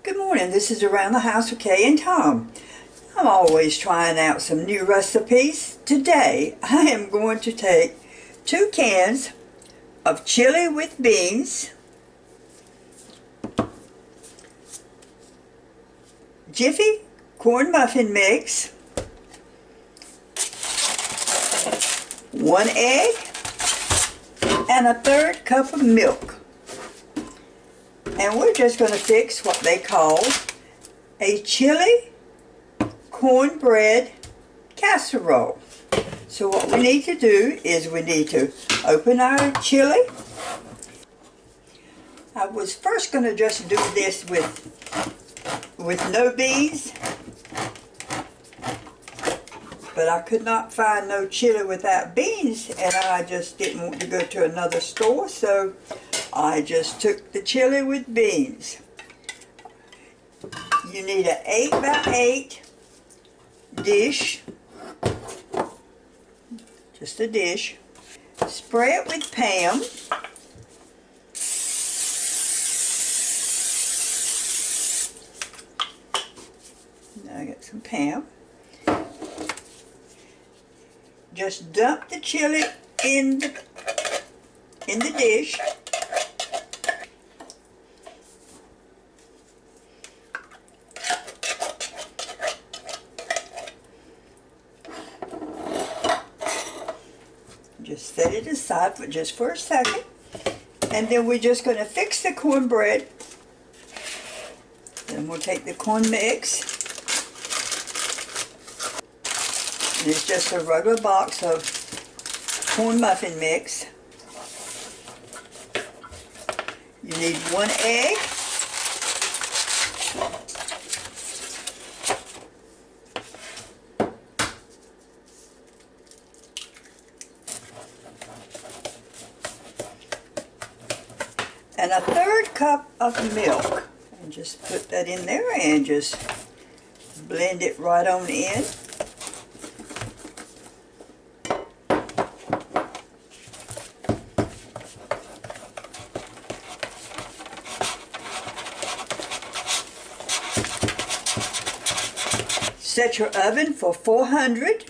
Good morning, this is Around the House with Kay and Tom. I'm always trying out some new recipes. Today I am going to take 2 cans of chili with beans, Jiffy corn muffin mix, 1 egg, and a 1/3 cup of milk. And we're just going to fix what they call a chili cornbread casserole. So what we need to do is we need to open our chili. I was first going to just do this with no beans, but I could not find no chili without beans, and I just didn't want to go to another store, so I just took the chili with beans. You need an 8 by 8 dish, just a dish. Spray it with Pam. Now I got some Pam. Just dump the chili in the dish. Just set it aside for a second, and then we're just going to fix the cornbread. Then we'll take the corn mix, and it's just a regular box of corn muffin mix. You need 1 egg, and a 1/3 cup of milk. And just put that in there and just blend it right on in. Set your oven for 400.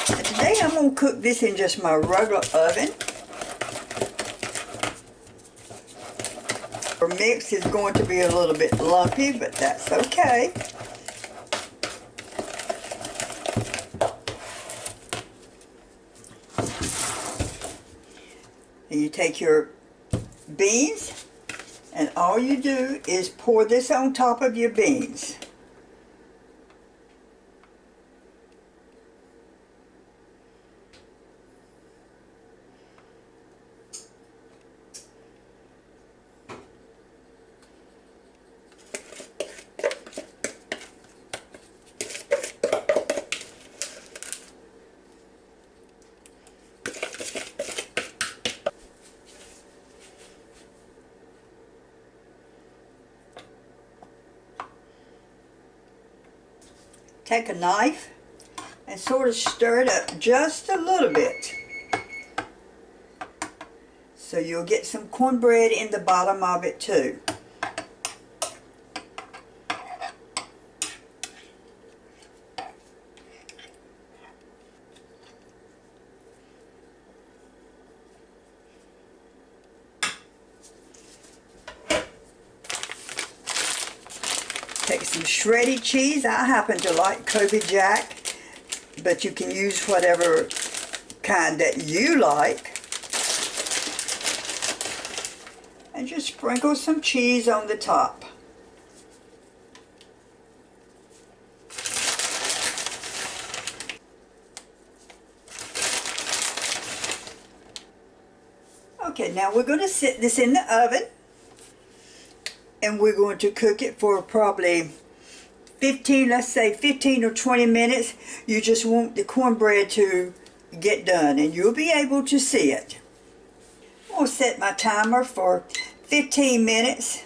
And today I'm going to cook this in just my regular oven. Our mix is going to be a little bit lumpy, but that's okay. And you take your beans, and all you do is pour this on top of your beans. Take a knife and sort of stir it up just a little bit, so you'll get some cornbread in the bottom of it too. Take some shredded cheese. I happen to like Kobe Jack, but you can use whatever kind that you like. And just sprinkle some cheese on the top. Okay, now we're going to set this in the oven, and we're going to cook it for probably 15, let's say 15 or 20 minutes. You just want the cornbread to get done, and you'll be able to see it. I'll set my timer for 15 minutes,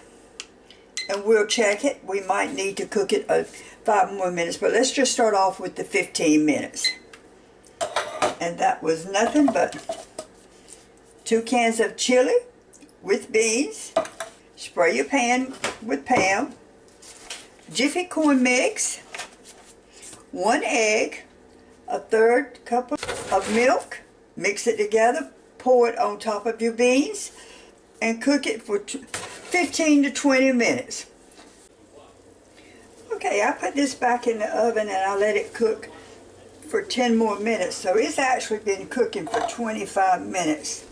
and we'll check it. We might need to cook it 5 more minutes, but let's just start off with the 15 minutes. And that was nothing but 2 cans of chili with beans, Spray your pan with Pam. Jiffy corn mix, 1 egg, a 1/3 cup of milk. Mix it together, pour it on top of your beans, and cook it for 15 to 20 minutes. Okay, I put this back in the oven and I let it cook for 10 more minutes. So it's actually been cooking for 25 minutes.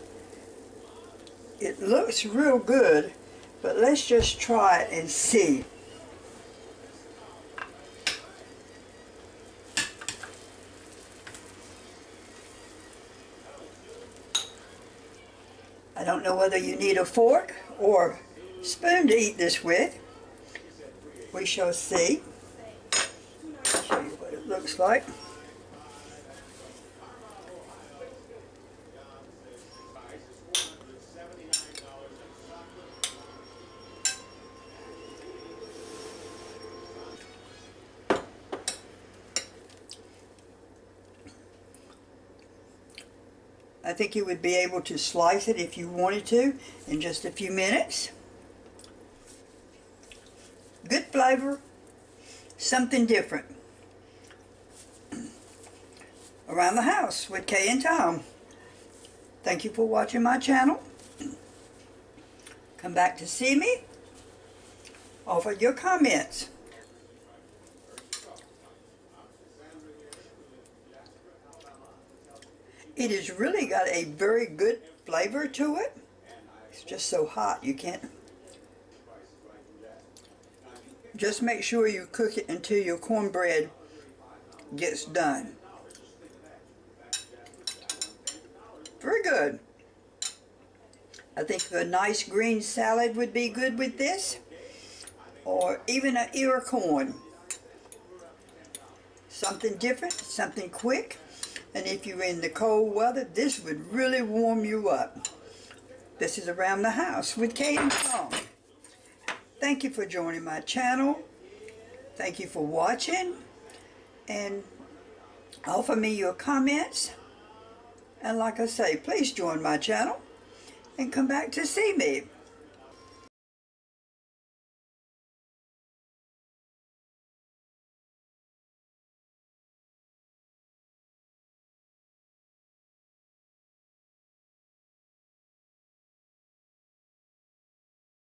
It looks real good, but let's just try it and see. I don't know whether you need a fork or spoon to eat this with. We shall see. I'll show you what it looks like. I think you would be able to slice it if you wanted to in just a few minutes. Good flavor, something different. Around the house with Kay and Tom. Thank you for watching my channel. Come back to see me. Offer your comments. It has really got a very good flavor to it. It's just so hot you can't. Just make sure you cook it until your cornbread gets done. Very good. I think a nice green salad would be good with this, or even an ear of corn. Something different, something quick. And if you're in the cold weather, this would really warm you up. This is Around the House with Kay and Tom. Thank you for joining my channel. Thank you for watching. And offer me your comments. And like I say, please join my channel and come back to see me.